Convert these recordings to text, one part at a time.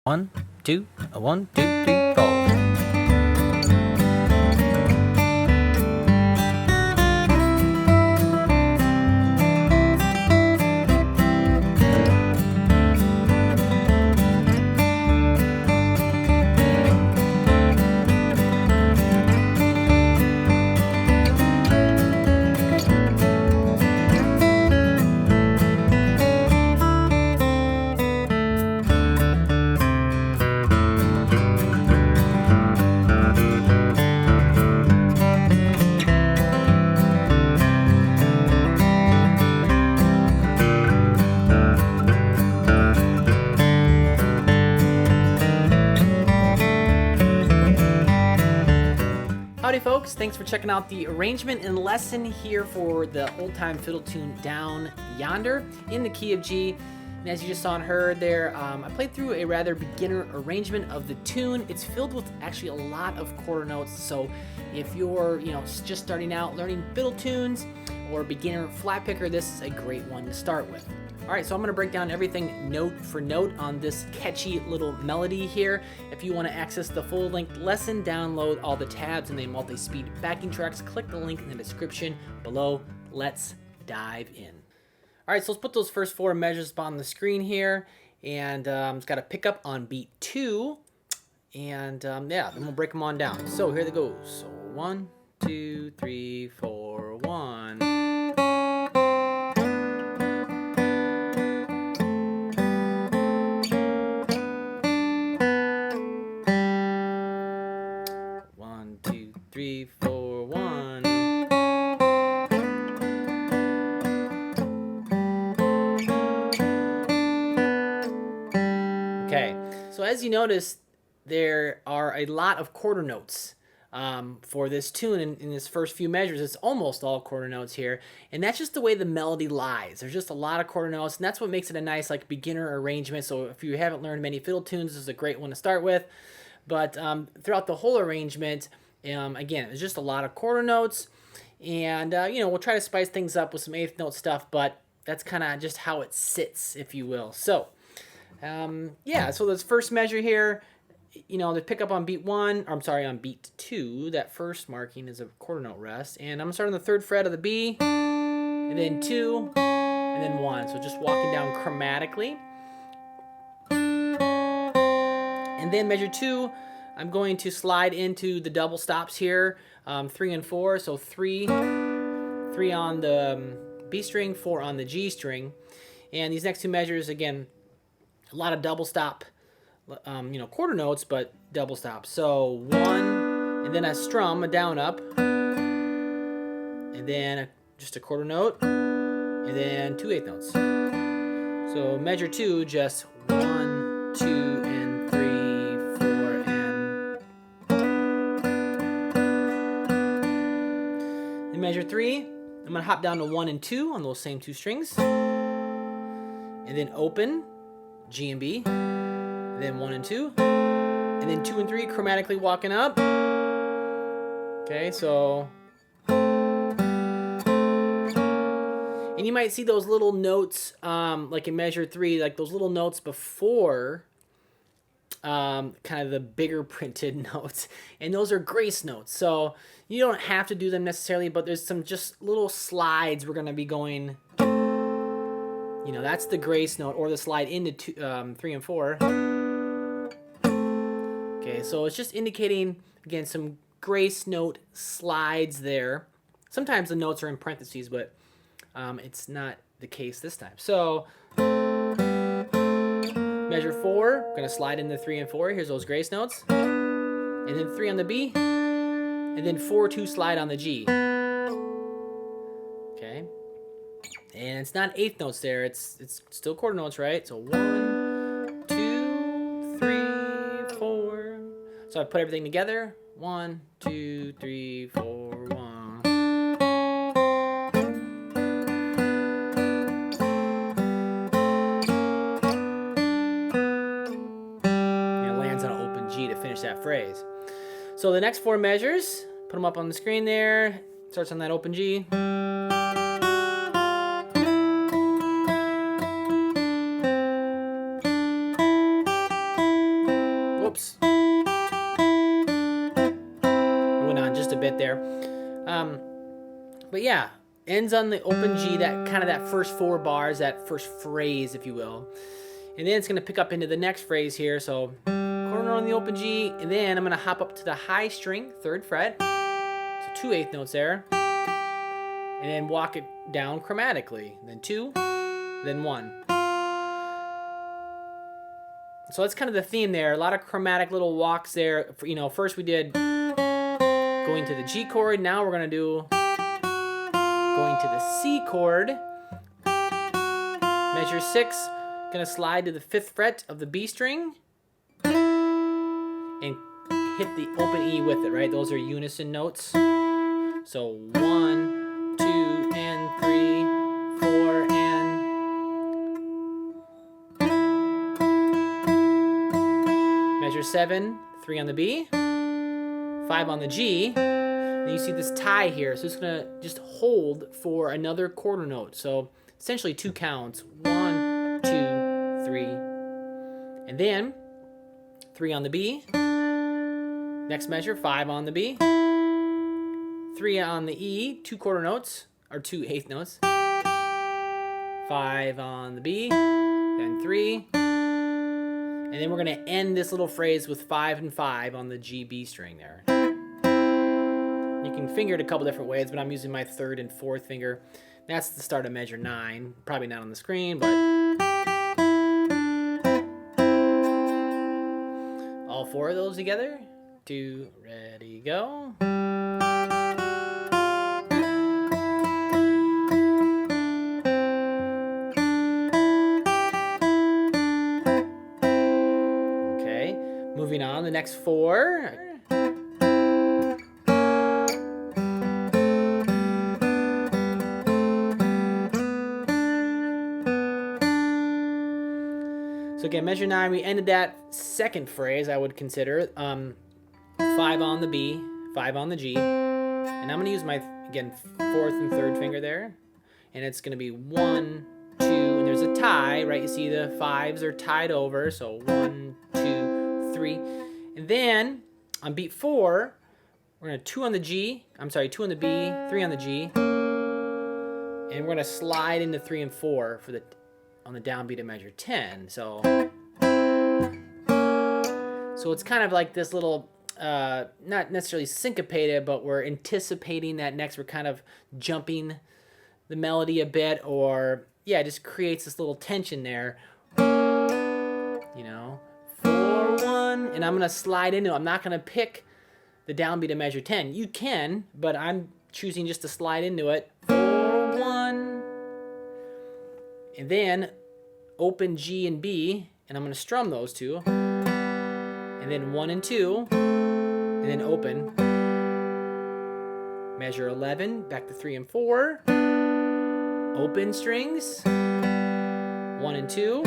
One, two, one, two, three, four. Howdy folks, thanks for checking out the arrangement and lesson here for the old-time fiddle tune Down Yonder in the key of G. And as you just saw and heard there, I played through a rather beginner arrangement of the tune. It's filled with actually a lot of quarter notes, so if you're just starting out learning fiddle tunes or beginner flat picker, this is a great one to start with. Alright, so I'm going to break down everything note for note on this catchy little melody here. If you want to access the full-length lesson, download all the tabs and the multi-speed backing tracks, click the link in the description below. Let's dive in. Alright, so let's put those first four measures on the screen here, and it's got to pick up on beat 2, and then we'll break them on down. So here they go. So 1, 2, 3, 4, 1. Three, four, one. Okay, so as you notice, there are a lot of quarter notes for this tune. In this first few measures, it's almost all quarter notes here, and that's just the way the melody lies. There's just a lot of quarter notes, and that's what makes it a nice beginner arrangement. So if you haven't learned many fiddle tunes, this is a great one to start with. But throughout the whole arrangement, again, it's just a lot of quarter notes, and we'll try to spice things up with some eighth note stuff, but that's kind of just how it sits, if you will. So, so this first measure here, they pick up on beat 1, or I'm sorry, on beat 2. That first marking is a quarter note rest, and I'm starting on the 3rd fret of the B, and then 2, and then 1. So just walking down chromatically. And then measure 2, I'm going to slide into the double stops here, 3 and 4. So 3 on the B string, 4 on the G string. And these next two measures, again, a lot of double stop, quarter notes, but double stop. So 1, and then a strum, a down up, and then just a quarter note, and then 2 eighth notes. So measure 2, just 1, 2, and 3, 4, and measure 3, I'm going to hop down to 1 and 2 on those same 2 strings, and then open G and B, and then 1 and 2, and then 2 and 3 chromatically walking up. Okay, so, and you might see those little notes, like in measure 3, like those little notes before kind of the bigger printed notes, and those are grace notes. So you don't have to do them necessarily, but there's some just little slides we're going to be going. That's the grace note, or the slide into 3 and 4. Okay, so it's just indicating, again, some grace note slides there. Sometimes the notes are in parentheses, but it's not the case this time. So measure 4, I'm going to slide into 3 and 4. Here's those grace notes. And then 3 on the B. And then 4, 2 slide on the G. Okay. And it's not eighth notes there. It's still quarter notes, right? So 1, 2, 3, 4. So I put everything together. 1, 2, 3, 4, 1. That phrase. So the next 4 measures, put them up on the screen there. Starts on that open G. bit there. But yeah, ends on the open G, that kind of that first 4 bars, that first phrase, if you will. And then it's going to pick up into the next phrase here. So quarter note on the open G, and then I'm going to hop up to the high string, 3rd fret. So 2 8th notes there. And then walk it down chromatically. Then 2, then 1. So that's kind of the theme there. A lot of chromatic little walks there. You know, first we did going to the G chord. Now we're going to do going to the C chord. Measure 6. Going to slide to the 5th fret of the B string. And hit the open E with it, right? Those are unison notes. So 1, 2, and 3, 4, and... Measure 7, 3 on the B, 5 on the G. Then you see this tie here, so it's gonna just hold for another quarter note. So essentially 2 counts, 1, 2, 3, and then 3 on the B. Next measure, 5 on the B, 3 on the E, 2 quarter notes, or 2 eighth notes, 5 on the B, then 3. And then we're going to end this little phrase with 5 and 5 on the G, B string there. You can finger it a couple different ways, but I'm using my 3rd and 4th finger. That's the start of measure 9. Probably not on the screen, but... all 4 of those together. 2, ready, go. Moving on, the next 4. So again, measure 9, we ended that 2nd phrase, I would consider. 5 on the B, 5 on the G. And I'm going to use my, again, 4th and 3rd finger there. And it's going to be 1, 2, and there's a tie, right? You see the 5s are tied over, so 1, 2, 3. And then on beat 4, we're going to 2 on the G, 2 on the B, 3 on the G, and we're going to slide into 3 and 4 for the on the downbeat of measure 10. So it's kind of like this little not necessarily syncopated, but we're anticipating that next. We're kind of jumping the melody a bit, or yeah, it just creates this little tension there. You know, 4, 1, and I'm gonna slide into it. I'm not gonna pick the downbeat of measure 10. You can, but I'm choosing just to slide into it. 4, 1, and then open G and B, and I'm gonna strum those two, and then 1 and 2, and then open. Measure 11, back to 3 and 4. Open strings. 1 and 2.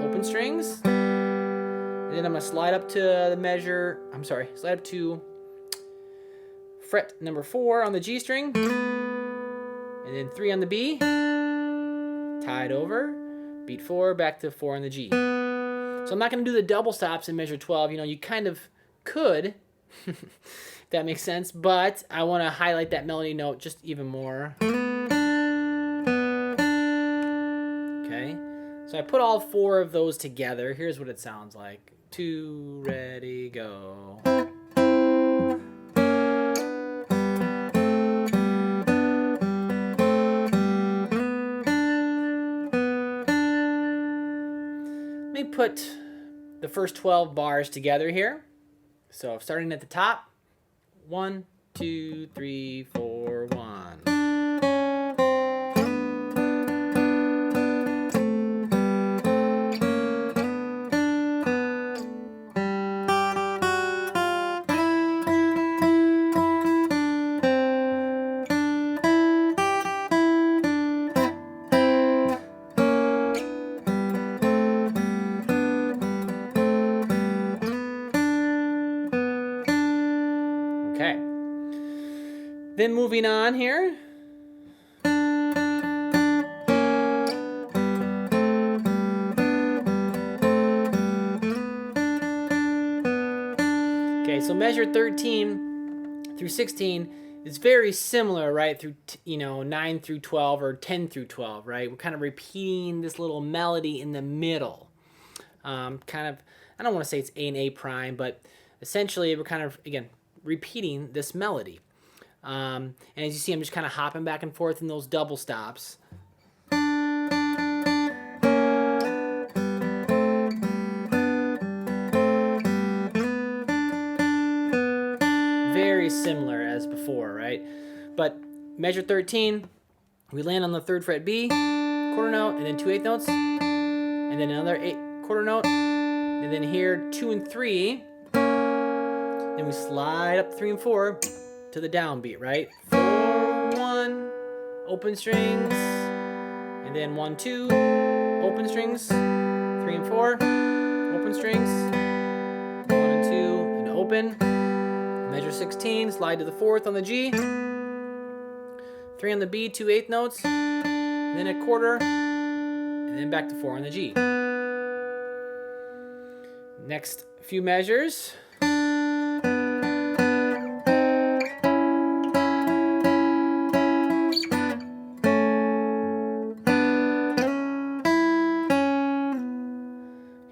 Open strings. And then I'm gonna slide up to the measure. Slide up to fret number 4 on the G string, and then 3 on the B. Tied over. Beat 4, back to 4 on the G. So I'm not gonna do the double stops in measure 12. You know, you kind of could, if that makes sense, but I want to highlight that melody note just even more. Okay, so I put all 4 of those together. Here's what it sounds like. 2, ready, go. Let me put the first 12 bars together here. So starting at the top, 1, 2, 3, 4, 1. Okay. Then moving on here. Okay, so measure 13, through 16 is very similar, right? Through 9 through 12 or 10 through 12, right? We're kind of repeating this little melody in the middle. Kind of, I don't want to say it's A and A prime, but essentially we're kind of, again, repeating this melody. And as you see, I'm just kind of hopping back and forth in those double stops. Very similar as before, right? But measure 13, we land on the 3rd fret B, quarter note, and then 2 8th notes, and then another quarter note, and then here 2 and 3. Then we slide up 3 and 4 to the downbeat, right? 4 1, open strings, and then 1 2, open strings, 3 and 4, open strings, 1 and 2, and open. Measure 16, slide to the 4th on the G, 3 on the B, 2 8th notes, and then a quarter, and then back to 4 on the G. Next few measures.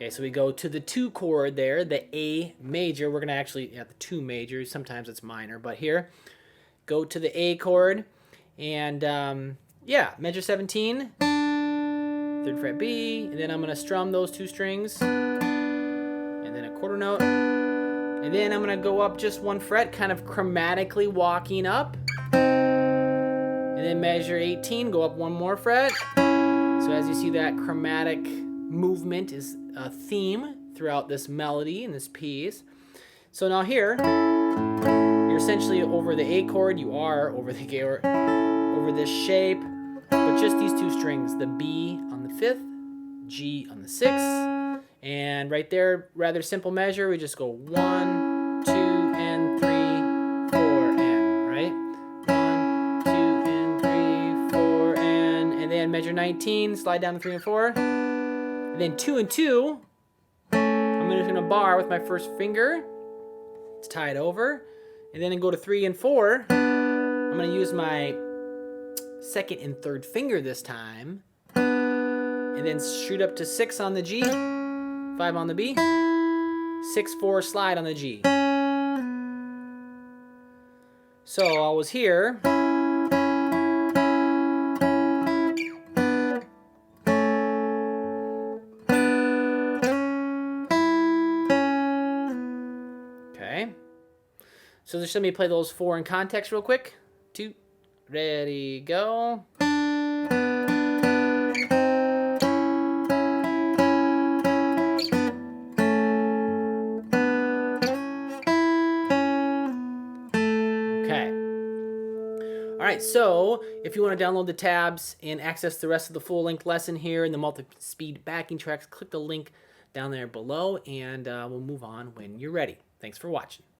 Okay, so we go to the 2 chord there, the A major. We're going to actually, the 2 major, sometimes it's minor, but here, go to the A chord, and measure 17, 3rd fret B, and then I'm going to strum those 2 strings, and then a quarter note, and then I'm going to go up just 1 fret, kind of chromatically walking up, and then measure 18, go up 1 more fret. So as you see, that chromatic movement is a theme throughout this melody and this piece. So now here, you're essentially over the A chord, you are over the over this shape, but just these 2 strings, the B on the 5th, G on the 6th, and right there, rather simple measure, we just go 1, 2, and 3, 4, and, right? 1, 2, and 3, 4, and then measure 19, slide down to 3 and 4. And then 2 and 2, I'm just gonna bar with my 1st finger. It's tied over. And then I go to 3 and 4. I'm gonna use my 2nd and 3rd finger this time. And then shoot up to 6 on the G, 5 on the B, 6, 4, slide on the G. So I was here. Okay, so just let me play those 4 in context real quick. 2, ready, go. Okay. All right, so if you want to download the tabs and access the rest of the full-length lesson here and the multi-speed backing tracks, click the link down there below, and we'll move on when you're ready. Thanks for watching.